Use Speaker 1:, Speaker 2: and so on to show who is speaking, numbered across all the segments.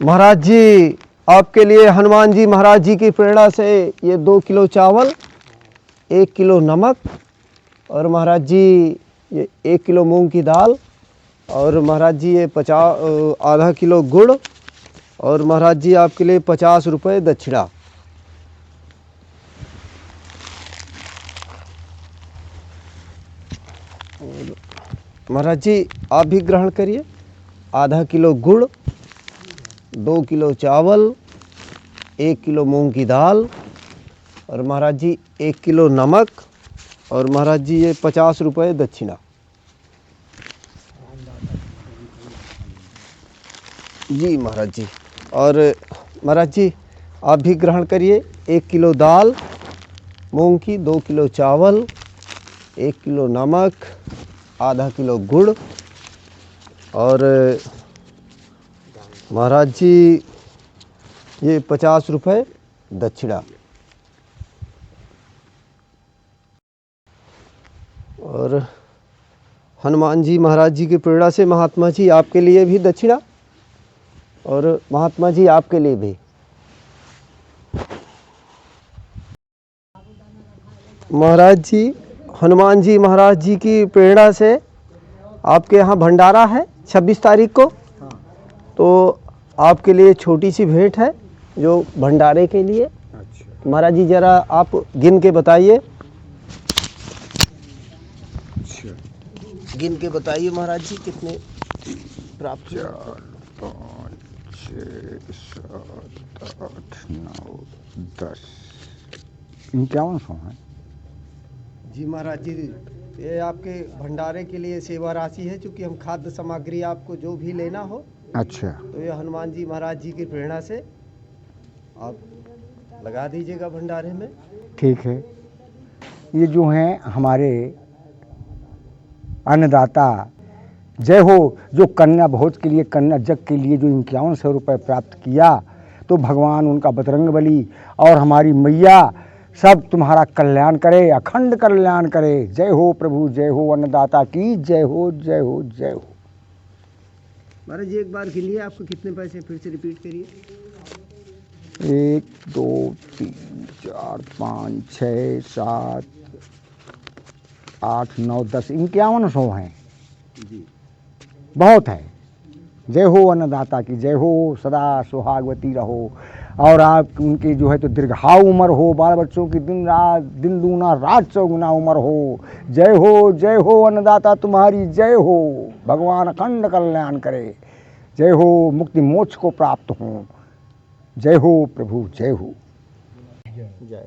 Speaker 1: महाराज जी, आपके लिए हनुमान जी महाराज जी की प्रेरणा से ये 2 किलो चावल, 1 किलो नमक और महाराज जी ये 1 किलो मूंग की दाल और महाराज जी ये आधा किलो गुड़ और महाराज जी आपके लिए 50 रुपये दक्षिणा। महाराज जी आप भी ग्रहण करिए। आधा किलो गुड़, 2 किलो चावल, 1 किलो मूंग की दाल और महाराज जी 1 किलो नमक और महाराज जी ये 50 रुपये दक्षिणा। जी महाराज जी। और महाराज जी आप भी ग्रहण करिए। 1 किलो दाल मूंग की, 2 किलो चावल, 1 किलो नमक, आधा किलो गुड़ और महाराज जी ये 50 रुपये दक्षिणा। और हनुमान जी महाराज जी की प्रेरणा से महात्मा जी आपके लिए भी दक्षिणा और महात्मा जी आपके लिए भी। महाराज जी हनुमान जी महाराज जी की प्रेरणा से आपके यहाँ भंडारा है 26 तारीख को, तो आपके लिए छोटी सी भेंट है जो भंडारे के लिए। अच्छा। महाराज जी जरा आप गिन के बताइए। अच्छा। गिन के बताइए महाराज जी कितने प्राप्त।
Speaker 2: 4, 5, 6, 7, 8, 9, 10, 51 है।
Speaker 1: जी महाराज जी ये आपके भंडारे के लिए सेवा राशि है, चूँकि हम खाद्य सामग्री आपको जो भी लेना हो।
Speaker 2: अच्छा।
Speaker 1: तो ये हनुमान जी महाराज जी की प्रेरणा से आप लगा दीजिएगा भंडारे में।
Speaker 2: ठीक है। ये जो हैं हमारे अन्नदाता, जय हो, जो कन्या भोज के लिए, कन्या जग के लिए जो 5100 रुपये प्राप्त किया, तो भगवान उनका बजरंगबली और हमारी मैया सब तुम्हारा कल्याण करे, अखंड कल्याण करे। जय हो प्रभु, जय हो अन्नदाता की जय हो, जय हो, जय हो।
Speaker 1: महाराज जी एक बार गिनिए आपको कितने पैसे, फिर से रिपीट करिए।
Speaker 2: 1, 2, 3, 4, 5, 6, 7, 8, 9, 10, 5100 हैं
Speaker 1: जी।
Speaker 2: बहुत है। जय हो अन्नदाता की जय हो, सदा सुहागवती रहो और आप उनकी जो है तो दीर्घायु उम्र हो, बाल बच्चों की दिन दूना रात चौगुना उम्र हो। जय हो अन्नदाता तुम्हारी जय हो। भगवान अखंड कल्याण करे। जय हो, मुक्ति मोक्ष को प्राप्त हो। जय हो प्रभु, जय हो।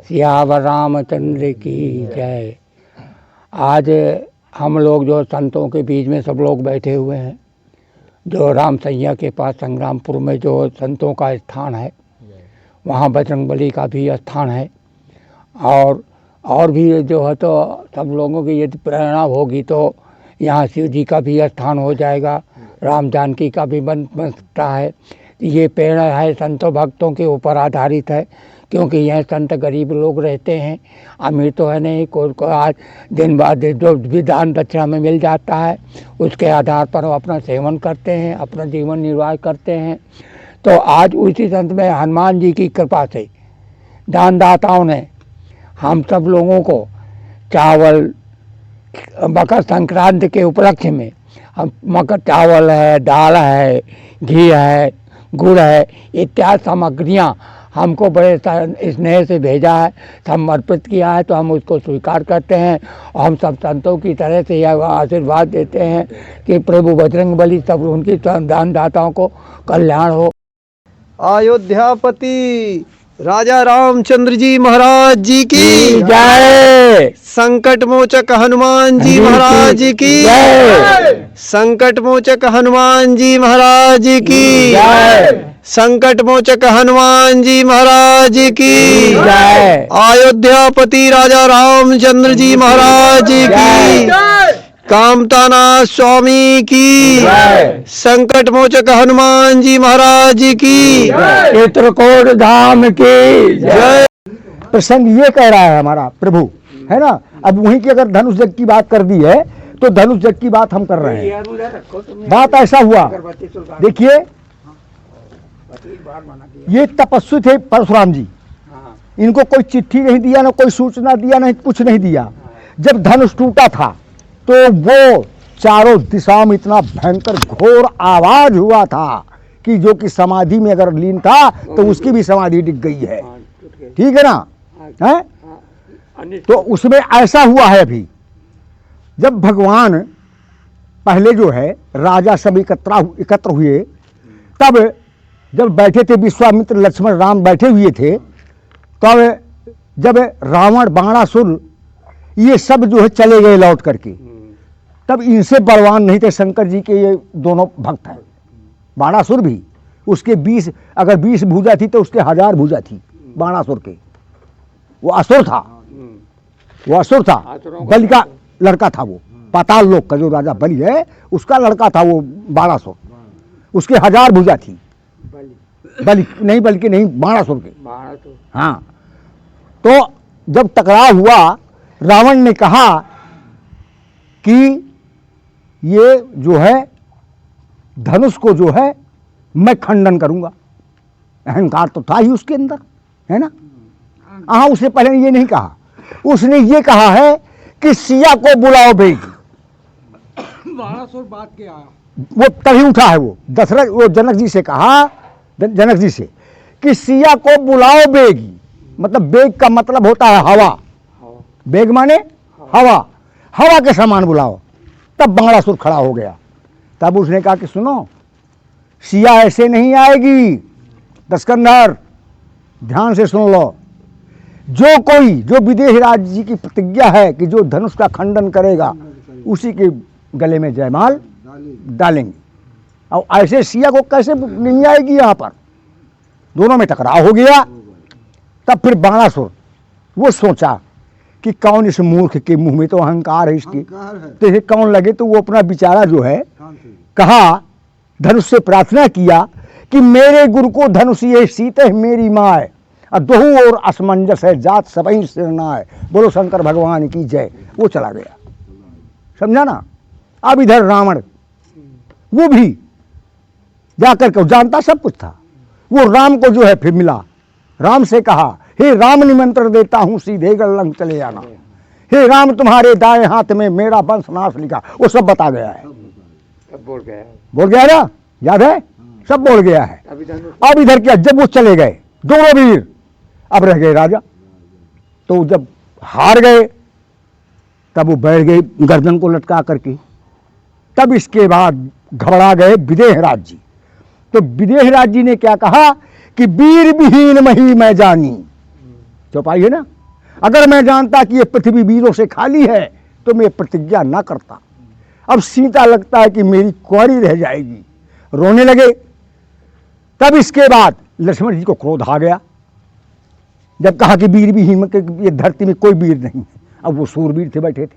Speaker 3: सियावर रामचंद्र की जय। आज हम लोग जो संतों के बीच में सब लोग बैठे हुए हैं, जो राम सैया के पास संग्रामपुर में जो संतों का स्थान है, वहाँ बजरंगबली का भी स्थान है और भी जो है तो सब लोगों की यदि प्रेरणा होगी तो यहाँ शिव जी का भी स्थान हो जाएगा, राम जानकी का भी बन सकता है। ये प्रेरणा है संतों भक्तों के ऊपर आधारित है, क्योंकि यह संत गरीब लोग रहते हैं, अमीर तो है नहीं। को आज दिन बाद जो भी दान दक्षिणा में मिल जाता है उसके आधार पर वो अपना सेवन करते हैं, अपना जीवन निर्वाह करते हैं। तो आज उसी संत में हनुमान जी की कृपा से दानदाताओं ने हम सब लोगों को चावल, मकर संक्रांति के उपलक्ष्य में हम मकर चावल है, दाल है, घी है, गुड़ है, इत्यादि सामग्रियाँ हमको बड़े स्नेह से भेजा है, समर्पित किया है, तो हम उसको स्वीकार करते हैं। और हम सब संतों की तरह से यह आशीर्वाद देते हैं कि प्रभु बजरंगबली सब उनकी दानदाताओं को कल्याण हो।
Speaker 1: अयोध्यापति राजा रामचंद्र जी महाराज जी की
Speaker 3: जय।
Speaker 1: संकट मोचक हनुमान जी महाराज की
Speaker 3: जय।
Speaker 1: संकट मोचक हनुमान जी महाराज की
Speaker 3: जय।
Speaker 1: संकट मोचक हनुमान जी महाराज की
Speaker 3: जय।
Speaker 1: अयोध्यापति राजा रामचंद्र जी महाराज की कामताना स्वामी की संकट मोचक हनुमान जी महाराज की
Speaker 3: चित्रकूट धाम की
Speaker 1: जय।
Speaker 2: प्रसंग ये कह रहा है हमारा प्रभु, है ना। अब वहीं की अगर धनुष जग की बात कर दी है तो धनुष जग की बात हम कर रहे हैं। बात ऐसा हुआ, देखिए ये तपस्वी थे परशुराम जी।
Speaker 3: हाँ,
Speaker 2: इनको कोई चिट्ठी नहीं दिया, ना कोई सूचना दिया, नहीं कुछ नहीं दिया। जब धनुष टूटा था तो वो चारों दिशाओं में इतना भयंकर घोर आवाज हुआ था कि जो कि समाधि में अगर लीन था तो उसकी भी समाधि डिग गई है।
Speaker 3: हाँ, टूट गए।
Speaker 2: ठीक है ना? है?
Speaker 3: हाँ, अनिष्ट
Speaker 2: तो उसमें ऐसा हुआ है अभी, जब भगवान पहले जो है राजा सब एकत्र हुए, तब जब बैठे थे विश्वामित्र लक्ष्मण राम बैठे हुए थे, तब जब रावण बाणासुर ये सब जो है चले गए लौट करके, तब इनसे बलवान नहीं थे शंकर जी के ये दोनों भक्त हैं। बाणासुर भी, उसके 20 अगर 20 भुजा थी तो उसके 1000 भुजा थी बाणासुर के। वो असुर था, वो असुर था, बलि का लड़का था। वो पाताल लोक का जो राजा बलि है उसका लड़का था वो बाणासुर। उसके 1000 भुजा थी। बलि नहीं, बल्कि नहीं, बाणासुर के।
Speaker 3: बाणासुर।
Speaker 2: हाँ, तो जब टकराव हुआ, रावण ने कहा कि ये जो है धनुष को जो है मैं खंडन करूंगा। अहंकार तो था ही उसके अंदर, है ना? हाँ, उसने पहले ये नहीं कहा, उसने ये कहा है कि सिया को बुलाओ बेगी।
Speaker 3: बाणासुर बात के आया,
Speaker 2: वो तभी उठा है। वो दशरथ, वो जनक जी से कहा, जनक जी से कि सिया को बुलाओ बेगी। मतलब बेग का मतलब होता है हवा। बेग माने हवा, हवा के समान बुलाओ। तब बाणासुर खड़ा हो गया। तब उसने कहा कि सुनो, सिया ऐसे नहीं आएगी। दस्कंधर, ध्यान से सुन लो, जो कोई, जो विदेह राज जी की प्रतिज्ञा है कि जो धनुष का खंडन करेगा उसी के गले में जयमाल डालेंगे। और ऐसे सिया को कैसे नहीं आएगी? यहाँ पर दोनों में टकराव हो गया। तब फिर बाणासुर वो सोचा कि कौन इस मूर्ख के मुंह में तो अहंकार है इसके, तो ये कौन लगे। तो वो अपना बिचारा जो है कहा, धनुष से प्रार्थना किया कि मेरे गुरु को धनुष ये सीत है मेरी माय, और दोहू और असमंजस है जात सबई सिरनाय। बोलो शंकर भगवान की जय। वो चला गया, समझा ना? अब इधर रावण, वो भी जाकर के जानता सब कुछ था, वो राम को जो है फिर मिला। राम से कहा, हे राम निमंत्रण देता हूं सीधे गढ़ चले आना। हे राम तुम्हारे दाएं हाथ में मेरा वंश नाश लिखा। वो सब बता गया है,
Speaker 3: सब बोल गया,
Speaker 2: बोल गया ना? याद है? सब बोल गया है। अब इधर क्या, जब वो चले गए दोनों वीर, अब रह गए राजा। तो जब हार गए तब वो बैठ गए गर्दन को लटका करके। तब इसके बाद घबरा गए विदेह राज जी। तो विदेह राज जी ने क्या कहा कि वीर विहीन मही मैं जानी। चौपाई है ना? अगर मैं जानता कि ये पृथ्वी वीरों से खाली है तो मैं प्रतिज्ञा ना करता। अब सीता लगता है कि मेरी कुंवारी रह जाएगी। रोने लगे। तब इसके बाद लक्ष्मण जी को क्रोध आ गया, जब कहा कि वीर विहीन, ये धरती में कोई वीर नहीं है। अब वो सूरवीर थे, बैठे थे।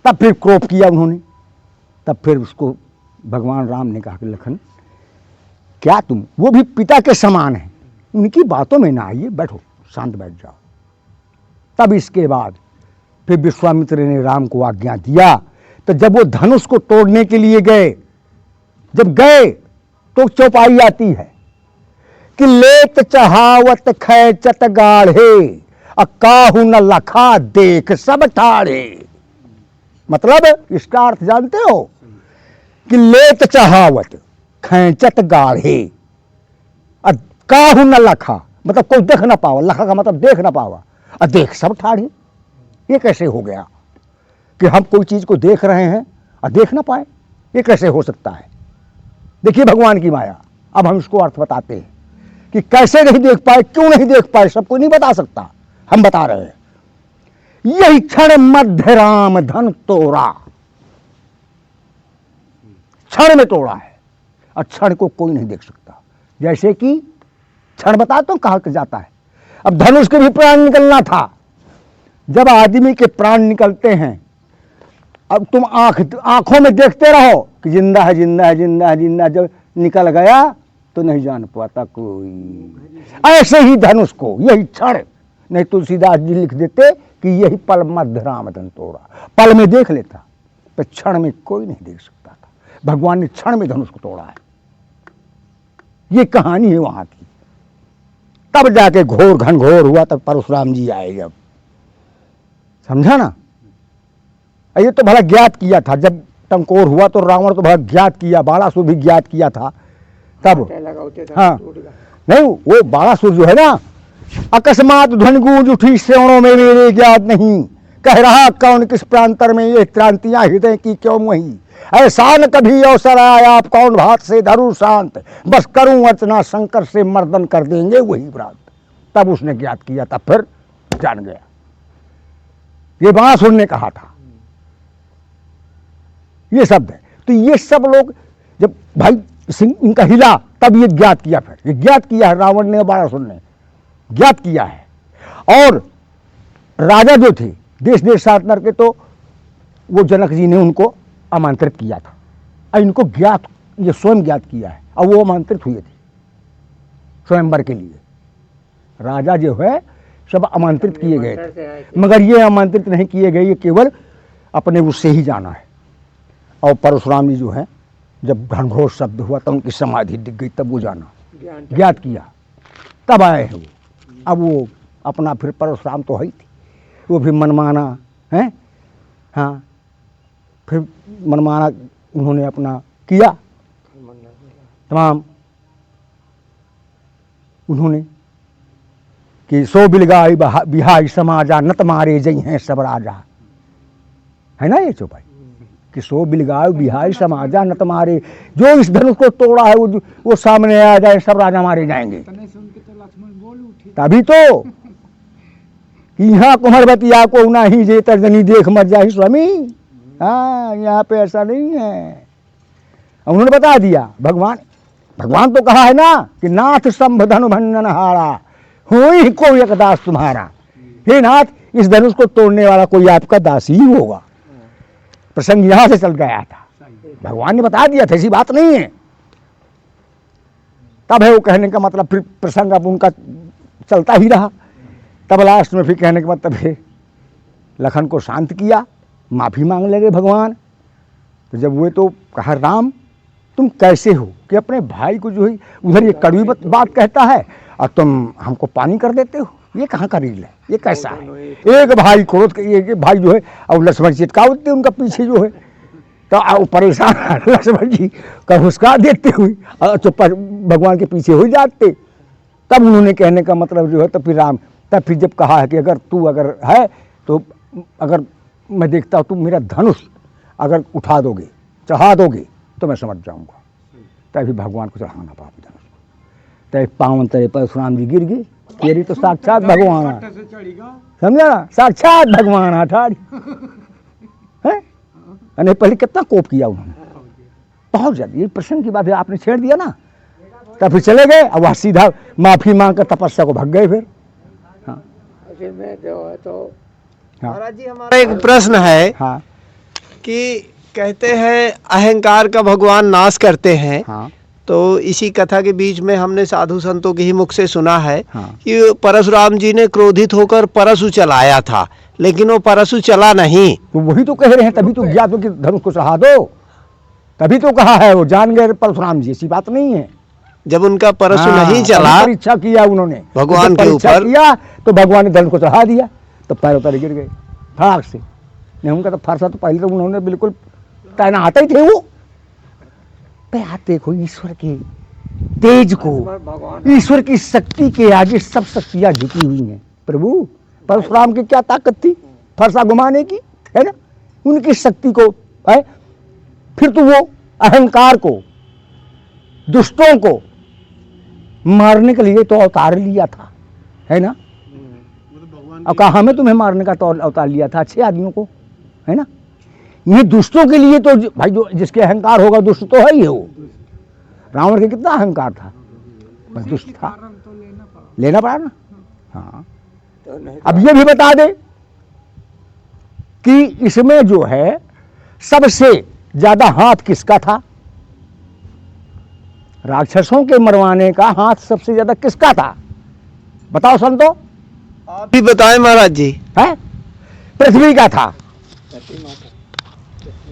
Speaker 2: तब फिर क्रोध किया उन्होंने। तब फिर उसको भगवान राम ने कहा कि लखन, क्या तुम, वो भी पिता के समान है, उनकी बातों में ना आइए, बैठो, शांत बैठ जाओ। तब इसके बाद फिर विश्वामित्र ने राम को आज्ञा दिया। तो जब वो धनुष को तोड़ने के लिए गए, जब गए तो चौपाई आती है कि लेत चहावत खैचत गाढ़े, अकाहु न लखा देख सब ठाढ़े। मतलब इसका अर्थ जानते हो कि लेत चहावत खैचत गाढ़े, काहू न लखा, मतलब कोई देख ना पावा। लखा का मतलब देख ना पावा, और देख सब ठाढ़े। ये कैसे हो गया कि हम कोई चीज को देख रहे हैं और देख ना पाए? ये कैसे हो सकता है? देखिए भगवान की माया। अब हम इसको अर्थ बताते हैं कि कैसे नहीं देख पाए, क्यों नहीं देख पाए, सबको नहीं बता सकता, हम बता रहे हैं। यही क्षण मध्य राम धन तोड़ा, क्षण में तोड़ा है, और क्षण को कोई नहीं देख सकता। जैसे कि क्षण बताता हूं कहा जाता है। अब धनुष के भी प्राण निकलना था। जब आदमी के प्राण निकलते हैं, अब तुम आंखों में देखते रहो कि जिंदा है, जिंदा है, जिंदा है, जिंदा। जब निकल गया तो नहीं जान पाता कोई। ऐसे ही धनुष को यही क्षण, नहीं तुलसीदास जी लिख देते कि यही पल मध्य राम धन तोड़ा। पल में देख लेता, पर क्षण में कोई नहीं देख सकता था। भगवान ने क्षण में धनुष को तोड़ा है। ये कहानी है वहां की। तब जाके घोर घनघोर हुआ, तब परशुराम जी आए जब, समझा ना। ये तो भला ज्ञात किया था जब टंकोर हुआ, तो रावण तो भला ज्ञात किया, बाणासुर भी ज्ञात किया था तब। हाँ नहीं, वो बाणासुर जो है ना, अकस्मात ध्वनि गूंज उठी श्रवणों में मेरे ज्ञात नहीं, कह रहा कौन किस प्रांतर में ये क्रांतियां हृदय की क्यों वही, ऐसा न कभी अवसर आया आप कौन भात से धरू शांत, बस करूं अर्चना शंकर से मर्दन कर देंगे वही प्रांत। तब उसने ज्ञात किया था, फिर जान गया। ये बाणासुर ने कहा था, ये शब्द है। तो ये सब लोग जब भाई सिंह इनका हिला, तब ये ज्ञात किया, फिर ये ज्ञात किया है रावण ने, बाणासुर ने ज्ञात किया है। और राजा जो थे देश देशांतर के, तो वो जनक जी ने उनको आमंत्रित किया था, और इनको ज्ञात, ये स्वयं ज्ञात किया है, और वो आमंत्रित हुए थे स्वयंवर के लिए। राजा जो है सब आमंत्रित किए गए थे, मगर ये आमंत्रित नहीं किए गए, ये केवल अपने उससे ही जाना है। और परशुराम जी जो है, जब घनघोर शब्द हुआ तब उनकी समाधि दिख गई, तब वो जाना ज्ञात किया, तब आए हैं वो। अब वो अपना फिर परशुराम तो है ही थी, वो भी मनमाना है, हाँ फिर मनमाना उन्होंने अपना किया तमाम, उन्होंने कि सो बिलगाई बिहाई समाजा न तुम्हारे जई हैं सब राजा, है ना ये चौपाई, कि सो बिलगाई बिहाई समाजा न तुम्हारे, जो इस धनुष को तोड़ा है वो सामने आ जाए, सब राजा मारे जाएंगे। तभी तो कि यहाँ कुंवरवतिया को ना ही जे तर्जनी देख मर जाए स्वामी, हाँ यहाँ पे ऐसा नहीं है। उन्होंने बता दिया, भगवान तो कहा है ना कि नाथ संभ धनु भंजन हारा, हुई को एक दास तुम्हारा। हे नाथ, इस धनुष को तोड़ने वाला कोई आपका दास ही होगा। प्रसंग यहां से चल गया था, भगवान ने बता दिया था, ऐसी बात नहीं है। तब है वो कहने का मतलब, फिर प्रसंग अब उनका चलता ही रहा। तब लास्ट में फिर कहने का मतलब है, लखन को शांत किया, माफी मांग लगे भगवान। तो जब हुए तो कहा, राम तुम कैसे हो कि अपने भाई को जो है उधर ये कड़वी बात कहता है और तुम हमको पानी कर देते हो, ये कहाँ का रील है, ये कैसा है। एक भाई क्रोध, एक भाई जो है, और लक्ष्मण चिटका देते उनका पीछे जो है, तो परेशान लक्ष्मण जी का हुस्का देते हुए तो भगवान के पीछे हो जाते। तब उन्होंने कहने का मतलब जो है, तो फिर राम, तब फिर जब कहा है कि अगर तू अगर है तो, अगर मैं देखता हूँ तुम मेरा धनुष अगर उठा दोगे, चढ़ा दोगे, तो मैं समझ जाऊंगा। तभी भगवान को चढ़ाना पाप धनुष, तभी पावन तरे परशुराम जी गिर गए। तेरी तो साक्षात भगवान, समझा ना, साक्षात भगवान अठाड़ी है। नहीं पहले कितना कोप किया उन्होंने, बहुत ज्यादा। ये प्रसंग की बात है, आपने छेड़ दिया ना, तब फिर चले गए। अब वह सीधा माफी मांग कर तपस्या को भाग गए फिर। हाँ
Speaker 3: में जो है तो
Speaker 1: महाराज जी, हमारा एक प्रश्न है,
Speaker 2: हाँ
Speaker 1: कि कहते हैं अहंकार का भगवान नाश करते हैं।
Speaker 2: हाँ
Speaker 1: तो इसी कथा के बीच में हमने साधु संतों के ही मुख से सुना है
Speaker 2: हाँ।
Speaker 1: कि परशुराम जी ने क्रोधित होकर परशु चलाया था, लेकिन वो परशु चला नहीं।
Speaker 2: तो वही तो कह रहे हैं, तभी तो ज्ञात हो कि धनुष को चढ़ा दो, तभी तो कहा है, वो जान गए परशुराम जी, ऐसी बात नहीं है।
Speaker 1: जब उनका परशु नहीं
Speaker 2: हाँ,
Speaker 1: चला,
Speaker 2: परीक्षा किया उन्होंने
Speaker 1: भगवान
Speaker 2: जब
Speaker 1: के
Speaker 2: परीक्षा
Speaker 1: ऊपर
Speaker 2: किया, तो भगवान ने धनुष को चढ़ा दिया, तो पैरों पर गिर गए फटाक से। नहीं उनका तो फरसा तो पहले तो उन्होंने बिल्कुल तैनात ही थे वो। पे आप देखो ईश्वर के तेज को, ईश्वर की शक्ति के आगे सब शक्तियां झुकी हुई हैं। प्रभु परशुराम की क्या ताकत थी फरसा घुमाने की, है ना, उनकी शक्ति को है। फिर तो वो अहंकार को, दुष्टों को मारने के लिए तो अवतार लिया था, है ना। और कहा हमें तुम्हें मारने का तो अवतार लिया था, अच्छे आदमियों को, है ना। ये दुष्टों के लिए तो भाई, जो जिसके अहंकार होगा दुष्ट तो है ही है वो। रावण के कितना अहंकार था, बस दुष्ट था, लेना पड़ा ना। हाँ अब ये भी बता दे कि इसमें जो है सबसे ज्यादा हाथ किसका था, राक्षसों के मरवाने का हाथ सबसे ज्यादा किसका था, बताओ संतो।
Speaker 1: आप भी बताएं महाराज जी।
Speaker 2: है पृथ्वी का था,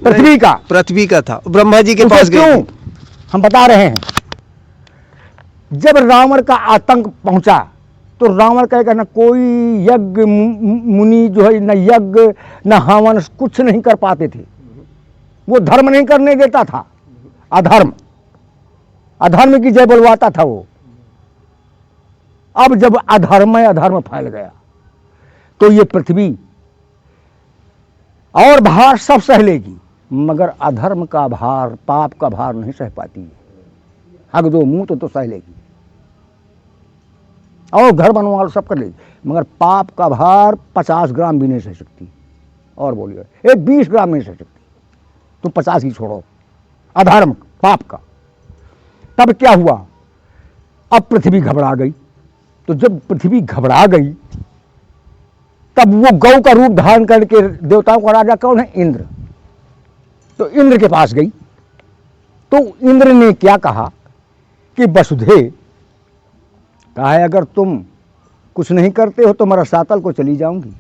Speaker 2: पृथ्वी का
Speaker 1: था, ब्रह्मा जी के पास गए।
Speaker 2: क्यों हम बता रहे हैं, जब रावण का आतंक पहुंचा तो रावण कहेगा ना कोई यज्ञ मुनि जो है, न यज्ञ न हवन कुछ नहीं कर पाते थे, वो धर्म नहीं करने देता था, अधर्म अधर्म की जय बुलवाता था वो। अब जब अधर्म फैल गया तो ये पृथ्वी और भार सब सह लेगी, मगर अधर्म का भार, पाप का भार नहीं सह पाती है। हक दो मुंह तो सह लेगी और घर बनवा लो, सब कर लेगी, मगर पाप का भार 50 ग्राम भी नहीं सह सकती। और बोलिए ये 20 ग्राम नहीं सह सकती, तुम 50 ही छोड़ो, अधर्म पाप का। तब क्या हुआ, अब पृथ्वी घबरा गई। तो जब पृथ्वी घबरा गई तब वो गौ का रूप धारण करके, देवताओं का राजा कौन है, इंद्र, तो इंद्र के पास गई। तो इंद्र ने क्या कहा कि वसुधे, कहा है अगर तुम कुछ नहीं करते हो तो मैं रसातल को चली जाऊंगी,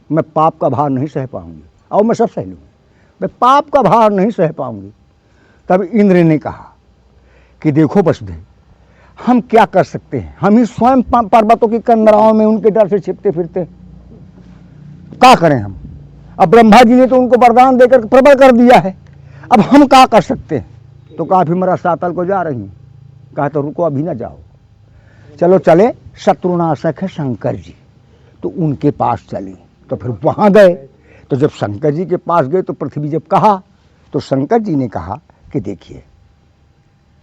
Speaker 2: मैं पाप का भार नहीं सह पाऊंगी, और मैं सब सह लूंगी, मैं पाप का भार नहीं सह पाऊंगी। तब इंद्र ने कहा कि देखो वसुधे, हम क्या कर सकते हैं, हम ही स्वयं पर्वतों की कंदराओं में उनके डर से छिपते फिरते, क्या करें हम। अब ब्रह्मा जी ने तो उनको वरदान देकर प्रबल कर दिया है, अब हम क्या कर सकते हैं। तो कहा फिर मैं रसातल को जा रही हूँ। कहा तो रुको अभी ना जाओ, चलो चले शत्रुनाशक है शंकर जी, तो उनके पास चले। तो फिर वहां गए। तो जब शंकर जी के पास गए तो पृथ्वी जब कहा तो शंकर जी ने कहा कि देखिए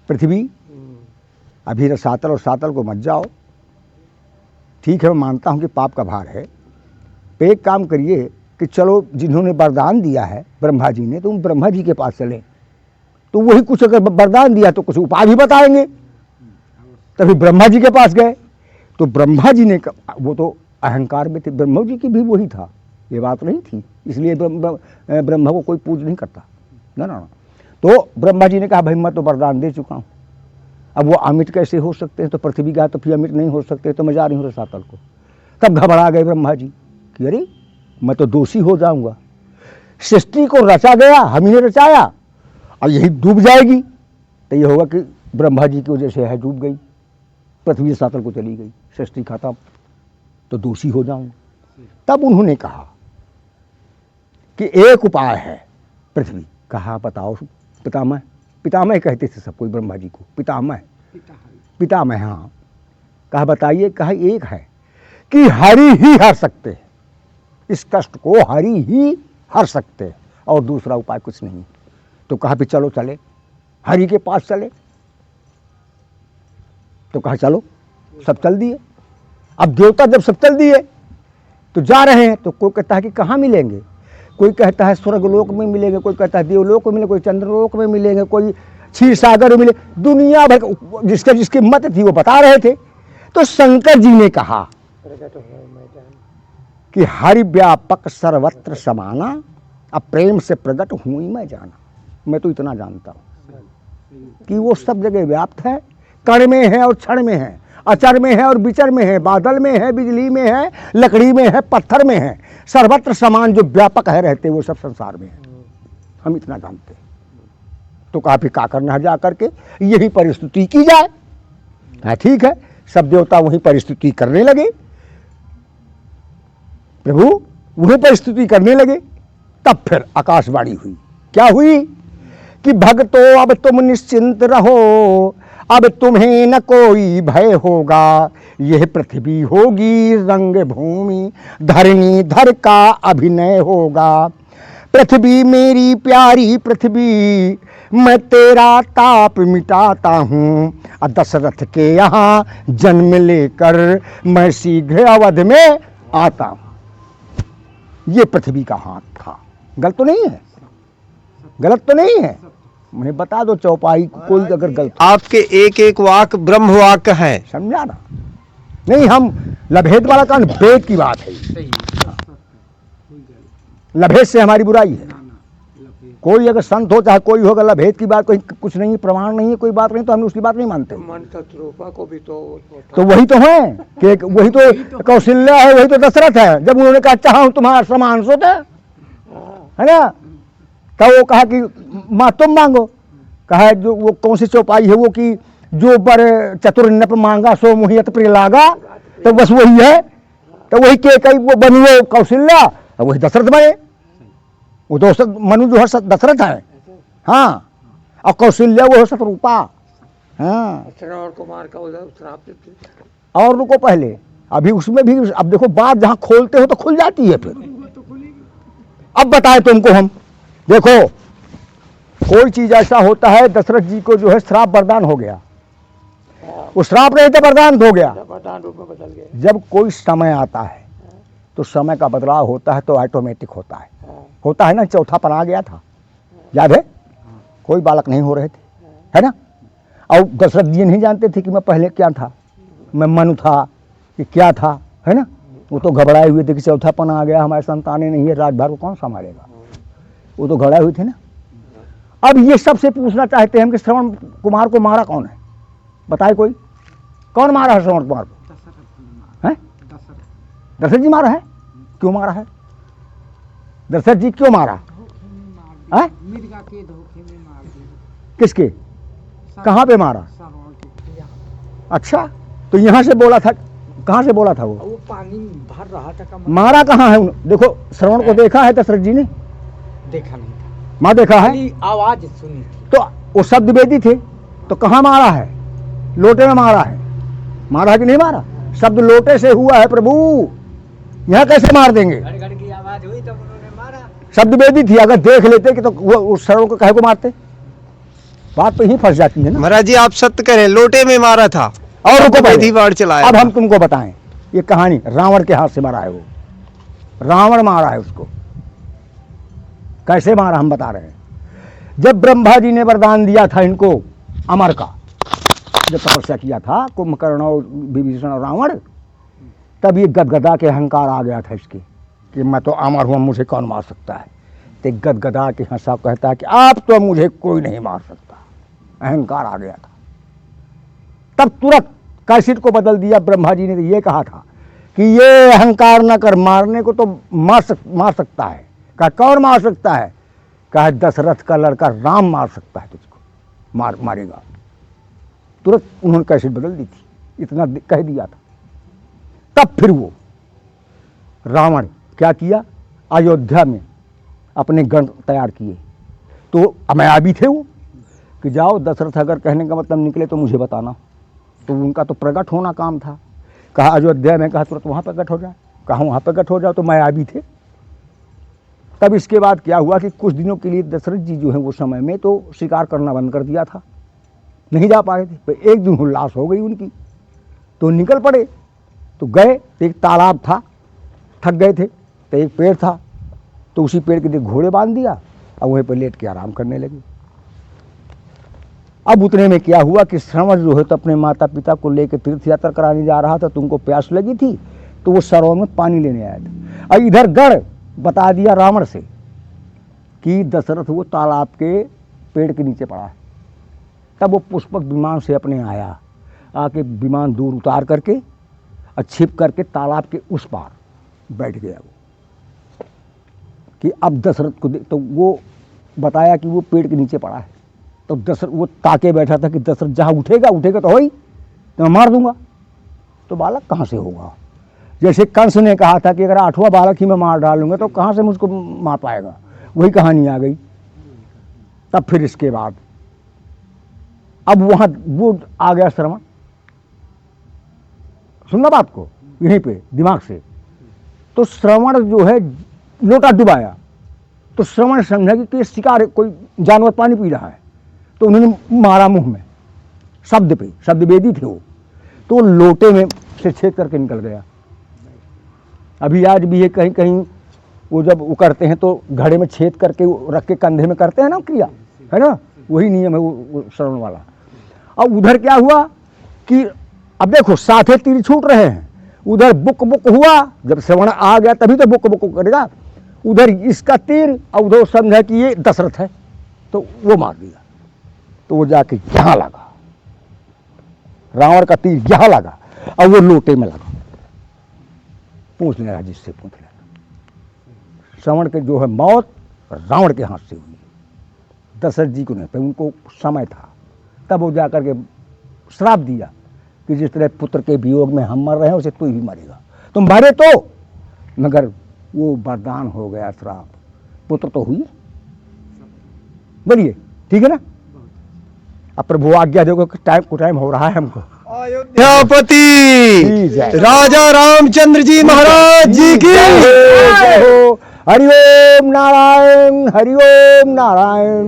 Speaker 2: पृथ्वी, अभी रसातल और सातल को मत जाओ, ठीक है मैं मानता हूं कि पाप का भार है, तो एक काम करिए कि चलो जिन्होंने वरदान दिया है ब्रह्मा जी ने, तो उन ब्रह्मा जी के पास चले, तो वही कुछ अगर वरदान दिया तो कुछ उपाय भी बताएंगे। तभी ब्रह्मा जी के पास गए तो ब्रह्मा जी ने, वो तो अहंकार में थे, ब्रह्मा जी की भी वही था, ये बात नहीं थी, इसलिए ब्रह्मा को कोई पूज नहीं करता ना ना। तो ब्रह्मा जी ने कहा भाई मैं तो वरदान दे चुका हूँ, अब वो अमिट कैसे हो सकते हैं, तो पृथ्वी का तो फिर अमिट नहीं हो सकते, तो मैं जा रही हूँ रसातल को। तब घबरा गए ब्रह्मा जी कि अरे मैं तो दोषी हो जाऊंगा, सृष्टि को रचा गया हम ही ने रचाया, अब यही डूब जाएगी, तो ये होगा कि ब्रह्मा जी की वजह से है डूब गई, पृथ्वी रसातल को चली गई, सृष्टि खत्म, तो दोषी हो जाऊंगा। तब उन्होंने कहा कि एक उपाय है। पृथ्वी कहा बताओ पितामह, पितामह कहते थे सब कोई ब्रह्मा जी को, पितामह पितामह, हाँ। कहा बताइए। कहा एक है कि हरि ही हर सकते हैं, इस कष्ट को हरि ही हर सकते हैं, और दूसरा उपाय कुछ नहीं। तो कहा भी चलो चले, हरि के पास चले। तो कहा चलो, सब चल दिए। अब देवता जब सब चल दिए तो जा रहे हैं, तो कोई कहता है कि कहाँ मिलेंगे, कोई कहता है स्वर्गलोक में मिलेंगे, कोई कहता है देवलोक में मिलेंगे, कोई चंद्रलोक में मिलेंगे, कोई क्षीर सागर में मिले, दुनिया भर जिसका जिसकी मत थी वो बता रहे थे। तो शंकर जी ने कहा कि हरि व्यापक सर्वत्र समाना, अब प्रेम से प्रकट हुई मैं जाना। मैं तो इतना जानता हूँ कि वो सब जगह व्याप्त है, कण में है और क्षण में है, अचर में है और विचर में है, बादल में है, बिजली में है, लकड़ी में है, पत्थर में है, सर्वत्र समान जो व्यापक है रहते वो सब संसार में है, हम इतना जानते हैं। तो काफी का करना है, जा करके यही परिस्तुति की जाए। हाँ ठीक है, सब देवता वही परिस्तुति करने लगे, प्रभु वही परिस्तुति करने लगे। तब फिर आकाशवाणी हुई। क्या हुई कि भक्तों अब तुम निश्चिंत रहो, अब तुम्हें न कोई भय होगा, यह पृथ्वी होगी रंग भूमि, धरणी धर का अभिनय होगा। पृथ्वी मेरी प्यारी पृथ्वी, मैं तेरा ताप मिटाता हूँ, दशरथ के यहाँ जन्म लेकर मैं शीघ्र अवध में आता हूँ। ये पृथ्वी का हाथ था। गलत तो नहीं है, गलत तो नहीं है, मुझे बता दो चौपाई कोई अगर गलत।
Speaker 1: आपके एक एक वाक ब्रह्म वाक है,
Speaker 2: समझा ना। नहीं हम लभेद वाला कान, भेद की बात है, लभेद से हमारी बुराई है। कोई अगर संत हो चाहे कोई होगा, लभेद की बात कोई कुछ नहीं, प्रमाण नहीं है, कोई बात नहीं, तो हम उसकी बात नहीं मानते।
Speaker 3: को भी
Speaker 2: तो वही तो है कि वही तो कौशल्या है, वही तो दशरथ है। जब उन्होंने कहा चाहूं तुम्हारा समान सो है ना, तब वो कहा कि माँ तुम मांगो। कहा जो वो कौन सी चौपाई है वो कि जो पर चतुर नप मांगा सो मुहियत प्रिय लागा, तो बस वही है। तो वही के कई वो बनी वो कौशल्या, और वही दशरथ बने। वो तो मनु जो है दशरथ है, हाँ, और कौशल्या वो है शतरूपा, हाँ।
Speaker 3: श्रवण कुमार का उधर श्राप देते।
Speaker 2: और रुको पहले, अभी उसमें भी अब देखो बात जहां खोलते हो तो खुल जाती है फिर। अब बताए तुमको हम, देखो कोई चीज ऐसा होता है, दशरथ जी को जो है श्राप वरदान हो गया, वो श्राप नहीं था वरदान हो गया।
Speaker 3: वरदान रूप में बदल गए।
Speaker 2: जब कोई समय आता है तो समय का बदलाव होता है, तो ऑटोमेटिक होता है ना। चौथा पन आ गया था, याद है, कोई बालक नहीं हो रहे थे, है ना। और दशरथ जी नहीं जानते थे कि मैं पहले क्या था, मैं मनु था कि क्या था, है ना। वो तो घबराए हुए थे कि चौथा पन आ गया, हमारे संतानें नहीं है, राजभार को कौन संभालेगा, वो तो घबराए हुए थे ना। अब ये सबसे पूछना चाहते हैं हम कि श्रवण कुमार को मारा कौन है, बताए कोई, कौन मारा है श्रवण कुमार को, है दशरथ जी मारा है। क्यों मारा है दशरथ जी, क्यों मारा है?
Speaker 4: मिर्गा के धोखे में मार दिया।
Speaker 2: किसके, कहाँ पे मारा?
Speaker 4: श्रवण के।
Speaker 2: अच्छा, तो यहाँ से बोला था, कहाँ से बोला था वो
Speaker 4: पानी भर रहा था,
Speaker 2: मारा कहाँ है? देखो श्रवण को देखा है दशरथ जी ने,
Speaker 4: देखा नहीं था,
Speaker 2: माँ देखा है,
Speaker 4: खाली आवाज सुनी थी।
Speaker 2: तो वो शब्द वेदी थे, तो कहाँ मारा है? लोटे में मारा है, मारा है कि नहीं मारा? शब्द लोटे से हुआ है प्रभु, यहाँ कैसे मार देंगे?
Speaker 4: गड़गड़ की आवाज हुई तब उन्होंने मारा।
Speaker 2: शब्द वेदी थी, अगर देख लेते कि तो वो उस श्रवण को कहे को मारते, बात तो यही फंस जाती है ना।
Speaker 1: महाराज जी आप सत्य करें, लोटे में मारा था
Speaker 2: और रुको पहले,
Speaker 1: वेदी बाढ़ चलाया
Speaker 2: अब
Speaker 1: था।
Speaker 2: हम तुमको बताएं, ये कहानी रावण के हाथ से मारा है, वो रावण मारा है उसको। कैसे मारा हम बता रहे हैं। जब ब्रह्मा जी ने वरदान दिया था इनको अमर का, जब तपस्या किया था कुंभकर्ण और विभीषण और रावण, तब ये गदगदा के अहंकार आ गया था इसके कि मैं तो अमर हूं, मुझे कौन मार सकता है। तो गदगदा के हंसा कहता है कि आप तो मुझे कोई नहीं मार सकता, अहंकार आ गया था। तब तुरंत कैसेट को बदल दिया, ब्रह्मा जी ने तो ये कहा था कि ये अहंकार न कर, मारने को तो मार सकता है। कहा कौन मार सकता है? कहा दशरथ का लड़का राम मार सकता है तुझको, मारेगा। तुरंत उन्होंने कैसेट बदल दी थी, इतना कह दिया था। तब फिर वो रावण क्या किया, अयोध्या में अपने गण तैयार किए। तो अमायावी थे वो कि जाओ दशरथ अगर कहने का मतलब निकले तो मुझे बताना। तो उनका तो प्रकट होना काम था। कहा अयोध्या में, कहा तुरंत वहाँ प्रकट हो जाए, कहा वहाँ प्रकट हो जाओ, तो मायावी थे। तब इसके बाद क्या हुआ कि कुछ दिनों के लिए दशरथ जी जो है वो समय में तो शिकार करना बंद कर दिया था, नहीं जा पाए थे। तो एक दिन उल्लास हो गई उनकी, तो निकल पड़े। तो गए तो एक तालाब था, थक गए थे, तो एक पेड़ था, तो उसी पेड़ के घोड़े बांध दिया और वहीं पर लेट के आराम करने लगे। अब उतने में क्या हुआ कि श्रवण जो है तो अपने माता पिता को लेकर तीर्थ यात्रा कराने जा रहा था, तो उनको प्यास लगी थी, तो वो सरोवर में पानी लेने आया था। और इधर गढ़ बता दिया रावण से कि दशरथ वो तालाब के पेड़ के नीचे पड़ा है। तब वो पुष्पक विमान से अपने आया, आके विमान दूर उतार करके और छिप करके तालाब के उस पार बैठ गया वो कि अब दशरथ को तो वो बताया कि वो पेड़ के नीचे पड़ा है। तो दशरथ वो ताके बैठा था कि दशरथ जहाँ उठेगा तो हो ही, तो मैं मार दूंगा। तो बालक कहाँ से होगा? जैसे कंस ने कहा था कि अगर 8वां बालक ही मैं मार डालूंगा तो कहाँ से मुझको मार पाएगा, वही कहानी आ गई। तब फिर इसके बाद अब वहाँ वो आ गया श्रवण, सुनना बात को यहीं पे दिमाग से। तो श्रवण जो है लोटा डुबाया, तो श्रवण समझा कि शिकार कोई जानवर पानी पी रहा है, तो उन्होंने मारा मुंह में, शब्द पे, शब्द वेदी थे वो, तो लोटे में से छेद करके निकल गया। अभी आज भी ये कहीं कहीं वो जब वो करते हैं तो घड़े में छेद करके रख के कंधे में करते हैं ना क्रिया, है ना, वही नियम है वो श्रवण वाला। अब उधर क्या हुआ कि अब देखो साथे तीर छूट रहे हैं, उधर बुक बुक हुआ, जब श्रवण आ गया तभी तो बुक बुक करेगा। उधर इसका तीर और उधर समझा कि ये दशरथ है, तो वो मार दिया। तो वो जाके यहाँ लगा, रावण का तीर यहाँ लगा और वो लोटे में लगा, पूछ लेगा जिससे पूछ लेगा। श्रवण के जो है मौत रावण के हाथ से हुई, दशरथ जी को नहीं, तो उनको समय था, तब वो जाकर के श्राप दिया कि जिस तरह पुत्र के वियोग में हम मर रहे हैं उसे तू भी मरेगा, तुम मरे तो, मगर वो वरदान हो गया श्राप, पुत्र तो हुई। बोलिए ठीक है ना। अब प्रभु आज्ञा देखो कि टाइम हो रहा है हमको।
Speaker 1: अयोध्यापति राजा रामचंद्र जी महाराज जी की
Speaker 2: जय हो। हरिओम नारायण, हरिओम नारायण।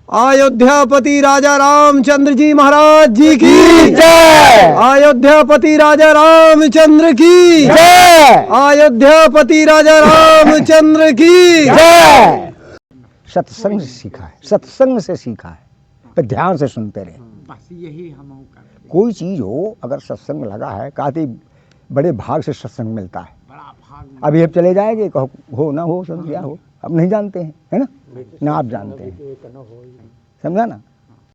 Speaker 1: अयोध्यापति राजा रामचंद्र जी महाराज जी की
Speaker 2: जय।
Speaker 1: अयोध्यापति राजा रामचंद्र की
Speaker 2: जय।
Speaker 1: अयोध्यापति राजा रामचंद्र की
Speaker 2: जय। सत्संग से सीखा है, सत्संग से सीखा है, तो ध्यान से सुनते रहे।
Speaker 4: बस यही हम कर
Speaker 2: कोई चीज हो अगर सत्संग लगा है, कहते बड़े भाग से सत्संग मिलता है।
Speaker 4: बड़ा भाग
Speaker 2: अभी अब चले जाएंगे, कहो हो ना हो, समझ क्या हो, अब नहीं जानते हैं, है ना, ना आप जानते हैं, समझा ना।